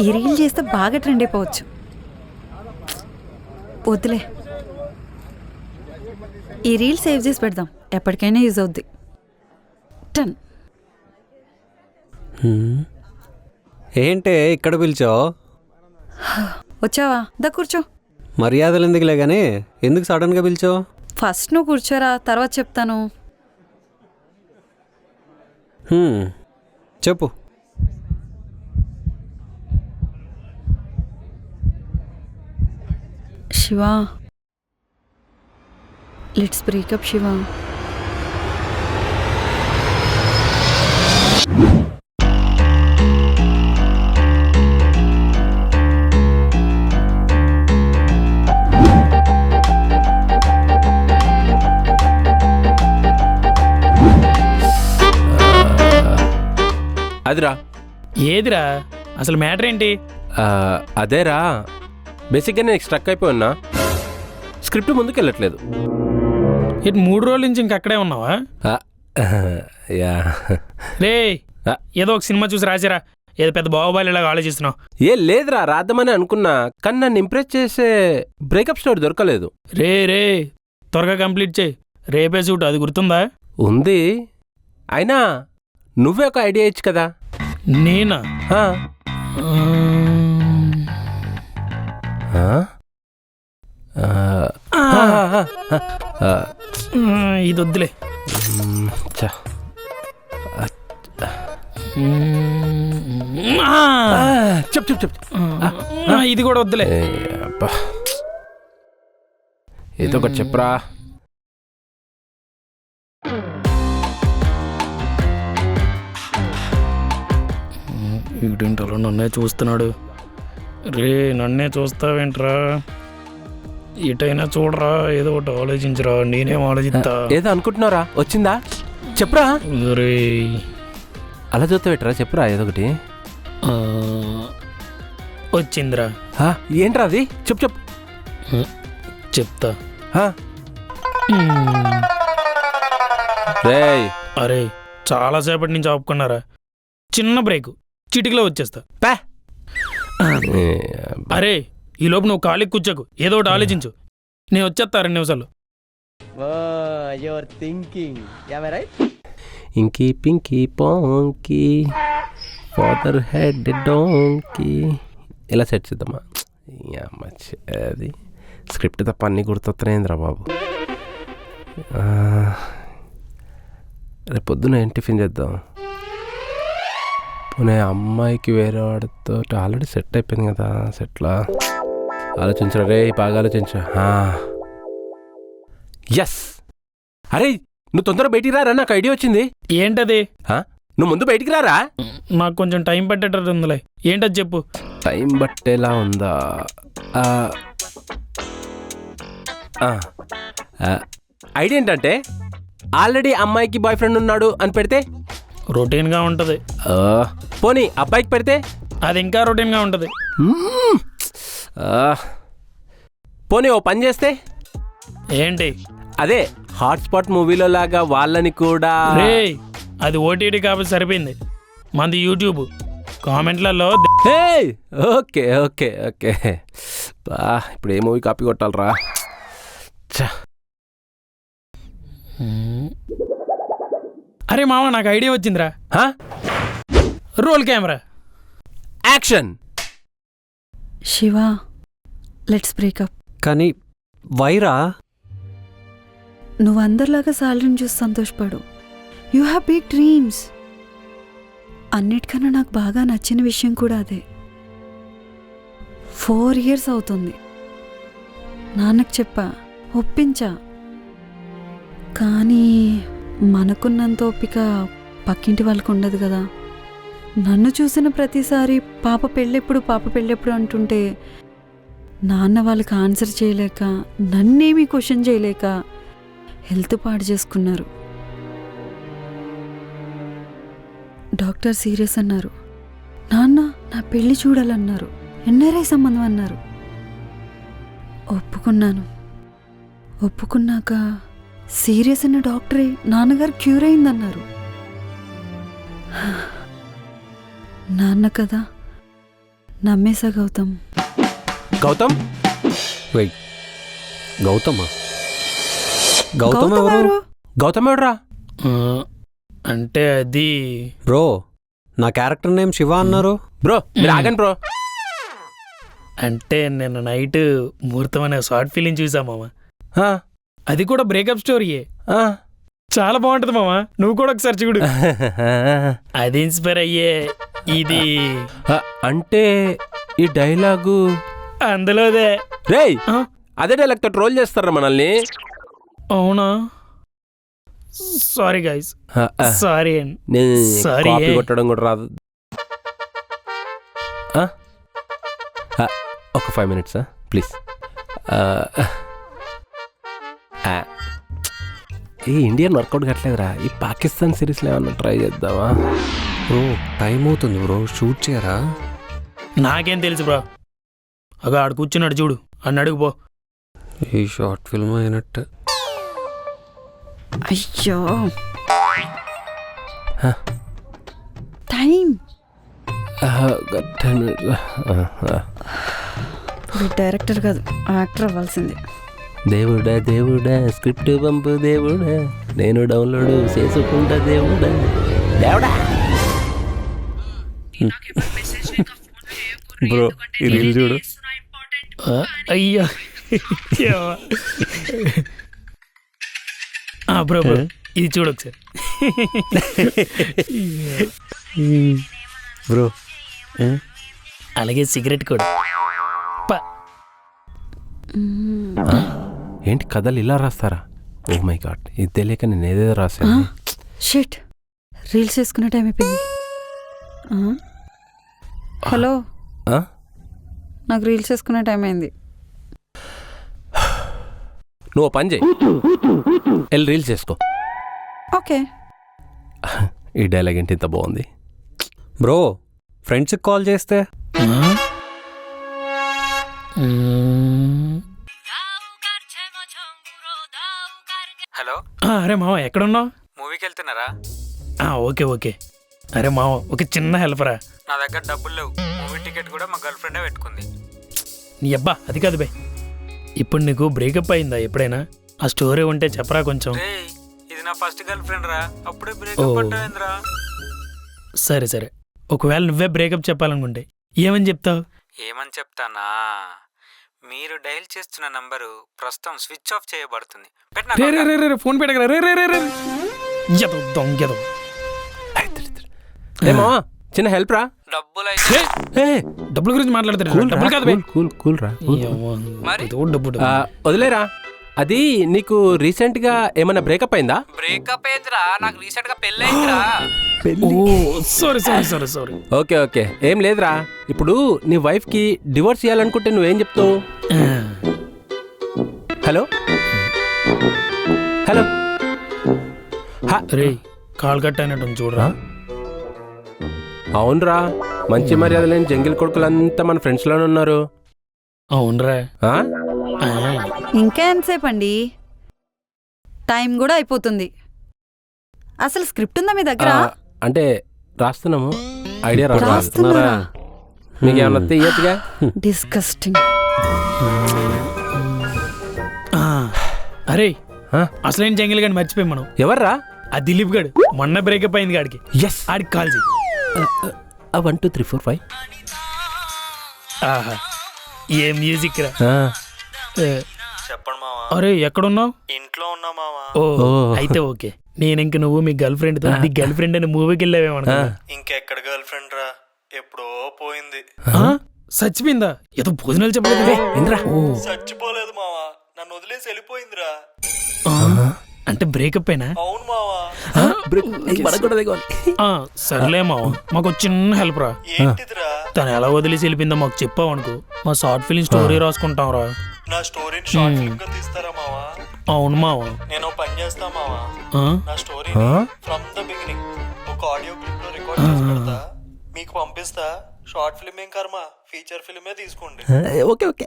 ఈ రీల్ చేస్తే బాగా ట్రెండ్ అయిపోవచ్చు. వద్దులే, ఈ రీల్ సేవ్ చేసి పెడదాం, ఎప్పటికైనా యూజ్ అవుద్ది. టన్. ఏంటే ఇక్కడ పిలిచావు? వచ్చావా? దా కూర్చో. మర్యాదలు ఎందుకులే కానీ ఎందుకు సడన్గా పిలిచావు? ఫస్ట్ నువ్వు కూర్చోరా, తర్వాత చెప్తాను. చెప్పు. Shiva, let's breakup Shiva. అదిరా. ఏదిరా అసలు మ్యాటర్ ఏంటి? అదేరా, బేసిక్గా నేను స్ట్రక్ అయిపోయి ఉన్నా, స్క్రిప్ట్ ముందుకు వెళ్ళట్లేదు. ఇటు 3 రోజుల నుంచి ఇంకక్కడే ఉన్నావా? రే, ఏదో ఒక సినిమా చూసి రాసారా, ఏదో పెద్ద బాహుబలిలాగా ఆలోచిస్తున్నావు. ఏ లేదురా, రాద్దామని అనుకున్నా, కానీ నన్ను ఇంప్రెస్ చేసే బ్రేకప్ స్టోరీ దొరకలేదు. రే త్వరగా కంప్లీట్ చేయి, రేపే షూట్, అది గుర్తుందా? ఉంది, అయినా నువ్వే ఒక ఐడియా ఇచ్చు కదా. నేనా? ఇది వద్దులే. చెప్పు. ఇది కూడా వద్దులే. ఏదో ఒకటి చెప్పరా. వీడింటలో నన్నే చూస్తున్నాడు. రే, నన్నే చూస్తావేంట్రా? ఇటైనా చూడరా, ఏదో ఒకటి ఆలోచించరా. నేనేం ఆలోచిస్తా? ఏదో అనుకుంటున్నారా? వచ్చిందా? చెప్పురా. రే, అలా చూస్తావేట్రా, చెప్పురా ఏదో ఒకటి. వచ్చిందిరా. ఏంట్రా అది? చెప్పు. చెప్తా. రేయ్, అరే చాలాసేపటి నుంచి ఆపుకున్నారా, చిన్న బ్రేక్, చిటికలో వచ్చేస్తా. అరే, ఈ లోపు నువ్వు ఖాళీ కూర్చోకు, ఏదో ఒకటి ఆలోచించు. నేను వచ్చేస్తా 2 నిమిషాలు. ఇంకీ పింకీ పాంకీ ఫాదర్ హెడ్ డోంకీ, ఇలా సెట్ చేద్దామా? అది స్క్రిప్ట్ తప్ప అన్నీ గుర్తొస్తున్నాయిందిరా బాబు. రేపు పొద్దున ఏం టిఫిన్ చేద్దాం? పోనీ అమ్మాయికి వేరే వాడితో ఆల్రెడీ సెట్ అయిపోయింది కదా, సెట్లా ఆలోచించరా రే, బాగా ఆలోచించరా. ఎస్. అరే, నువ్వు తొందరగా బయటికి రారా, నాకు ఐడియా వచ్చింది. ఏంటది? నువ్వు ముందు బయటికి రారా. నాకు కొంచెం టైం పట్టేటట్టు ఉందిలే. ఏంటది చెప్పు. టైం పట్టేలా ఉందా? ఐడియా ఏంటంటే, ఆల్రెడీ అమ్మాయికి బాయ్ ఫ్రెండ్ ఉన్నాడు అని పెడితే రొటీన్గా ఉంటుంది. పోనీ అబ్బాయికి పెడితే అది ఇంకా రొటీన్గా ఉంటుంది. పోనీ ఓ పని చేస్తే ఏంటి? అదే హాట్స్పాట్ మూవీలో లాగా వాళ్ళని కూడా. అది ఓటీటీ కాబట్టి సరిపోయింది, మంది యూట్యూబ్. కామెంట్లలో ఓకే ఓకే ఓకే. ఇప్పుడు ఏ మూవీ కాపీ కొట్టాలరా? అరే మామ, నాకు ఐడియా వచ్చిందిరా. Roll camera, action. Shiva, let's breakup. కానీ వైరా, నువ్వు అందరిలాగా సాలరీని చూసి సంతోషపడు. You have big dreams. అన్నిటికన్నా నాకు బాగా నచ్చిన విషయం కూడా అదే. 4 years అవుతుంది. నాన్నకు చెప్పా, ఒప్పించా. కానీ మనకున్నంత ఓపిక పక్కింటి వాళ్ళకు ఉండదు కదా. నన్ను చూసిన ప్రతిసారి పాప పెళ్ళెప్పుడు అంటుంటే నాన్న వాళ్ళకి ఆన్సర్ చేయలేక, నన్నేమీ క్వశ్చన్ చేయలేక హెల్త్ పాడు చేసుకున్నారు. డాక్టర్ సీరియస్ అన్నారు. నాన్న నా పెళ్ళి చూడాలన్నారు. ఎన్ఆర్ఐ సంబంధం అన్నారు. ఒప్పుకున్నాక సీరియస్ అన్న డాక్టరే నాన్నగారు క్యూర్ అయిందన్నారు. నాన్న కదా నమ్మేసా గౌతమ్. గౌతమ్ వెయిట్, గౌతమా? గౌతమ్ ఎవరు? గౌతమ్ ఎవడరా? ఆ, అంటే అది బ్రో, నా క్యారెక్టర్ నేమ్ శివ అన్నారు. బ్రో మీరు ఆగండి బ్రో. అంటే నిన్న నైట్ ముహూర్తం అనే షార్ట్ ఫిలిం చూసా మామ. ఆ, అది కూడా బ్రేకప్ స్టోరీయే. ఆ. చాలా బాగుంటది మామ, నువ్వు కూడా ఒకసారి చూడు. అది ఇన్స్పైర్ అయ్యే ఇది ఆ, అంటే ఈ డైలాగు అందులోదే. రేయ్ ఆ? అదే డైలాగ్తో ట్రోల్ చేస్తారా మనల్ని? అవునా? సారీ గైస్, ఆ, ఆ. సారీ అండి. నేను Sorry, కాపీ ఏ. కొట్టడం కూడా రాదు. ఆ? ఆ, ఒక 5 minutes ప్లీజ్. ఈ ఇండియన్ వర్కౌట్ కట్టలేదురా. ఈ పాకిస్తాన్ సిరీస్లో ఏమన్నా ట్రై చేద్దామా? బ్రో టైం అవుతుంది బ్రో, షూట్ చేయరా? నాకేం తెలుసు బ్రో. అగా ఆడు కూర్చున్నాడు చూడు, అన్న అడుగు పో. ఈ షార్ట్ ఫిల్మ్ అయినట్టు. అయ్యో హ. టైం. 10 minutes. ఇప్పుడు డైరెక్టర్ కాదు, యాక్టర్ అవ్వాల్సిందే. దేవుడా దేవుడా స్క్రిప్ట్ పంపు దేవుడా, నేను డౌన్లోడ్ చేసుకుంటా దేవుడా. దేవుడా బ్రో ఈ రీల్ చూడు. అయ్యో బ్రో బ్రో ఇది చూడు ఒకసారి. బ్రో అలాగే సిగరెట్ కూడా. ఏంటి కథలు ఇలా రాస్తారా? ఓ మై గాడ్, ఇది తెలియక నేను ఏదేదో రాశాను. షిట్, రీల్స్ చేసుకునే టైం అయిపోయింది. హలో, ఆ? నాకు రీల్స్ చేసుకునే టైం అయింది. నువ్వు పని చేయి, వెళ్ళి రీల్స్ చేసుకో. ఓకే. ఈ డైలాగ్ ఏంటి ఇంత బాగుంది? బ్రో ఫ్రెండ్స్కి కాల్ చేస్తే హలో, అరే మావ ఎక్కడున్నావు? మూవీకి వెళ్తున్నారా? Okay okay. అరే మావ ఒక చిన్న హెల్పరా. నా దగ్గర డబ్బులు లేవు, మూవీ టికెట్ కూడా మా గర్ల్ ఫ్రెండే పెట్టుకుంది. నీ అబ్బా అది కాదు బే. ఇప్పుడు నీకు బ్రేకప్ అయిందా ఎప్పుడైనా? ఆ స్టోరీ ఉంటే చెప్పరా కొంచెం. రేయ్, ఇది నా ఫస్ట్ గర్ల్ ఫ్రెండ్ రా, అప్పుడే బ్రేకప్ పడ్డావేంద్రా? సరే సరే, ఒకవేళ నువ్వే బ్రేకప్ చెప్పాలనుకుంటే ఏమని చెప్తావు? ఏమని చెప్తానా? మీరు డయల్ చేస్తున్న నంబరు ప్రస్తుతం స్విచ్ ఆఫ్ చేయబడుతుంది. రే రే రే రే ఫోన్ పెట్టగలరా? రే రే రే రే ఎదో దొంగెదో. ఏమో చిన్న హెల్ప్ రా. డబ్బులు అయితే డబ్బుల గురించి మాట్లాడతారు. డబ్బులు కాదు బే. కూల్ రా. డబ్బు వదిలేరా. అది నీకు రీసెంట్ గా ఏమన్నా బ్రేకప్ అయిందా? బ్రేకప్ అయిందిరా, నాకు రీసెంట్ గా పెళ్ళి అయిందిరా. Sorry sorry sorry sorry. Okay okay, ఏం లేదురా. ఇప్పుడు నీ వైఫ్ కి డివోర్స్ ఇవ్వాలనుకుంటే నువ్వేం చెప్తావు? Hello hello. రే కాల్ కట్ అయినట్టు చూడరా. అవునరా, మంచి మర్యాద లేని జంగిల్ కొడుకులంతా మన ఫ్రెండ్స్ లోనే ఉన్నారు. అవునరా. ఇంకా ఎంతసేపు అండి? టైం కూడా అయిపోతుంది. అసలు స్క్రిప్ట్ ఉందా మీ దగ్గర? అంటే రాస్తున్నాము, ఐడియా రాస్తున్నారా? మీకు ఏమన్నా తీయచ్చుగా. డిస్కస్టింగ్. అరే అసలేం జంగిల్ గాని మర్చిపోయి మనం. ఎవర్రా? ఆ దిలీప్ గడు మొన్న బ్రేకప్ అయింది గాడికి. ఎస్, ఆడికి కాల్ చేయి. 1 2 3 4 5. ఆహా ఏ మ్యూజిక్ రా. చెప్పండి మావా. అరే ఎక్కడున్నావు? ఇంట్లో ఉన్నా మావా. ఓ అయితే ఓకే. నేను ఇంక నువ్వు మీ గర్ల్ ఫ్రెండ్ తో నీ గర్ల్ ఫ్రెండ్ అని మూవీకి వెళ్ళావేమన్నా? ఇంకెక్కడ గర్ల్ ఫ్రెండ్ రా, ఎప్పుడో పోయింది. చచ్చిపోయిందా? ఏదో భోజనాలు చెప్పలేదు ఇంద్రా. చచ్చిపోలేదు మావా, నన్ను వదిలేసి వెళ్ళిపోయిందిరా. అంటే బ్రేకప్ అయినా? అవును మావా. సర్లే మావా, మాకు చిన్న హెల్ప్ రా. ఏంటిదిరా? తను ఎలా వదిలేసి వెళ్ళిపోయిందో మాకు చెప్పావు అనుకో, మా షార్ట్ ఫిల్మ్ స్టోరీ రాసుకుంటాం రా. నా స్టోరీని షార్ట్ ఫిల్మ్ గా తీస్తారా మావా? అవును మావా. నేను పని చేస్తా మావా. నా స్టోరీ ఫ్రమ్ ద బిగినింగ్ ఒక ఆడియో క్లిప్ లో రికార్డ్ చేసి పెడతా, మీకు పంపిస్తా. షార్ట్ ఫిల్మ్ ఏం కర్మ, ఫీచర్ ఫిల్మే తీసుకోండి. Okay okay.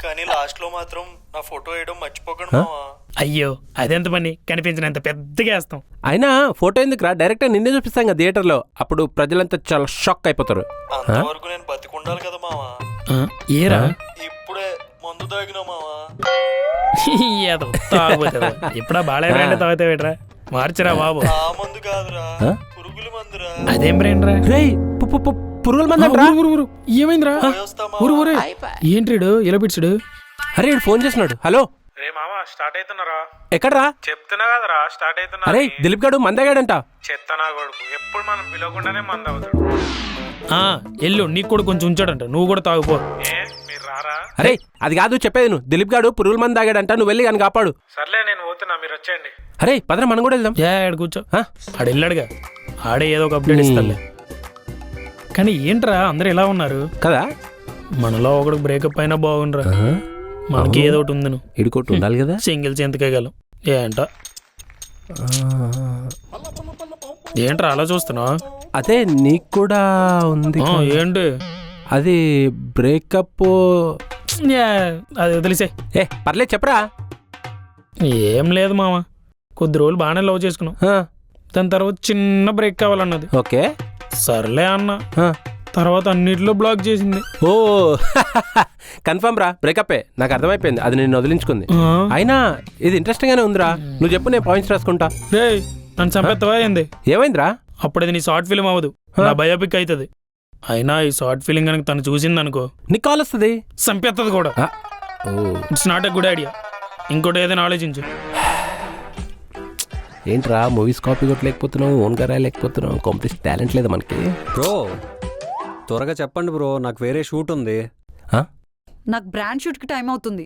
కానీ లాస్ట్ లో మాత్రం నా ఫోటో వేయడం మర్చిపోకండి మావా. అయ్యో అదెంత పని కనిపించినంత పెద్దగా వేస్తాం. అయినా ఫోటో ఎందుకురా, డైరెక్ట్ నిన్నే చూపిస్తాం కదా థియేటర్లో, అప్పుడు ప్రజలంతా చాలా షాక్ అయిపోతారు. అంతవరకు నేను బతికుండాలి కదా మావా. ఏరా ఇప్పుడే మందు తాగినా మావా. ఏదో తాగుతుంది ఇప్పుడా బాగా తాగుతావేట్రా, మార్చరా బాబు. ఆ మందు కాదురా, పురుగుల మందురా. అదేం బ్రెయిన్ రా. రేయ్ పురుగుల మందంట్రా. ఏమైందిరా ఊరు ఊరే ఏంట్రీడు ఇలా పిడిచాడు. అరే వీడు ఫోన్ చేస్తున్నాడు. హలో రే మామ స్టార్ట్ అవుతున్నారా? ఎక్కడ్రా? చెప్తున్నా కదరా స్టార్ట్ అవుతున్నా. అరే దిలీప్ గాడు మందాగాడంట. చెత్తనా కొడుకు, ఎప్పుడు మనం పిలవకుండానే మంద అవుతాడు. ఎల్లు నీకు కూడా కొంచెం ఉంచాడంట, నువ్వు కూడా తాగుపో. మీరు రారా? అరే అది కాదు చెప్పేది నువ్వు. దిలీప్ గాడు పురుగుల మంది తాగాడంట, నువ్వు వెళ్ళి కానీ కాపాడు. సర్లే నేను పోతున్నా, మీరు వచ్చేయండి. అరే పదరా మనం కూడా వెళ్దాం. ఆడ కూర్చో. ఆడు వెళ్ళాడుగా, ఆడే ఏదో ఒక అప్డేట్ ఇస్తాలే. కానీ ఏంట్రా అందరు ఎలా ఉన్నారు కదా, మనలో ఒకడు బ్రేకప్ అయినా బాగుండ్రా. మనకి ఏదో ఒకటి ఉంది, ఇడుకోటి ఉండాలి కదా. సింగిల్స్ ఎంతకేయగలం ఏంట. ఏంట్రా అలా చూస్తున్నావు? అదే నీకు కూడా ఉంది ఏంటి అది బ్రేకప్? అది తెలిసే. పర్లేదు చెప్పరా. ఏం లేదు మామ, కొద్ది రోజులు బాగానే లవ్ చేసుకున్నాం. దాని తర్వాత చిన్న బ్రేక్ కావాలన్నది. ఓకే సర్లే అన్న, తర్వాత అన్నిట్లో బ్లాక్ చేసింది. ఓ కన్ఫర్మ్ రా, బ్రేకప్పే. నాకు అర్థమైపోయింది, అది నేను వదిలించుకుంది. అయినా ఇది ఇంట్రెస్టింగ్ గానే ఉందిరా. నువ్వు చెప్పు, నేను పాయింట్స్ రాసుకుంటా. రే నన్ను చంపేస్తావా ఏంది? ఏమైందిరా? అప్పుడు ఇది నీ షార్ట్ ఫిల్మ్ అవ్వదు, నా బయోపిక్ అవుతుంది. అయినా ఈ షార్ట్ ఫిల్మ్ కనుక తను చూసింది అనుకో, నీకు కాల్ వస్తుంది, చంపేస్తుంది కూడా. It's not a good idea. ఇంకోటి ఏదైనా ఆలోచించు. ఏంట్రా మూవీస్ కాపీ కొట్టలేకపోతున్నావు, ఓన్గా రాయలేకపోతున్నావు, కాంపిటీషన్ టాలెంట్ లేదా మనకి? బ్రో త్వరగా చెప్పండి బ్రో, నాకు వేరే షూట్ ఉంది. నాకు బ్రాండ్ షూట్కి టైం అవుతుంది.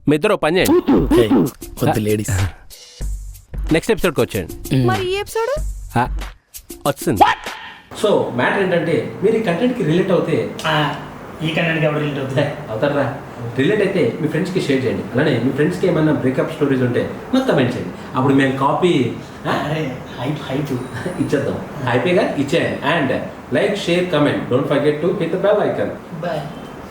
మీ ఇద్దరు పని చేయండి, లేడీస్ నెక్స్ట్ ఎపిసోడ్కి వచ్చేయండి. మరి ఈ ఎపిసోడ్ వచ్చింది. సో మ్యాటర్ ఏంటంటే, మీరు ఈ కంటెంట్కి రిలేట్ అవుతే, ఈ కంటెంట్కి ఎవరు రిలేట్ అవుతుంది అవుతారా, రిలేట్ అయితే మీ ఫ్రెండ్స్కి షేర్ చేయండి. అలానే మీ ఫ్రెండ్స్కి ఏమైనా బ్రేకప్ స్టోరీస్ ఉంటే నాకు కమెంట్ చేయండి. అప్పుడు మేము కాపీ ఇచ్చేద్దాం. అయిపోయిగా ఇచ్చేయండి. And like, share, comment. Don't forget to hit the bell icon.